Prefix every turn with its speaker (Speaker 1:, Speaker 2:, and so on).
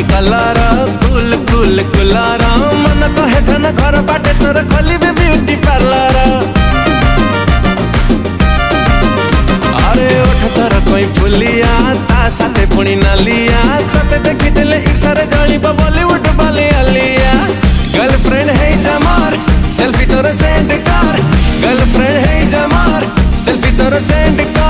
Speaker 1: बाटी colour कुल कुल cooler मन कहे धन घर बाटे तोर खोली ब्यूटी पार्लर। अरे उठ तोर कोई फुलिया ता साथे पुणी नालिया तते देखी दिले इर्षारे जळीब बॉलीवुड वाली आलिया। गर्लफ्रेंड है जमार सेल्फी तोर सेंड कर, गर्लफ्रेंड है जमार सेल्फी तोर सेंड कर।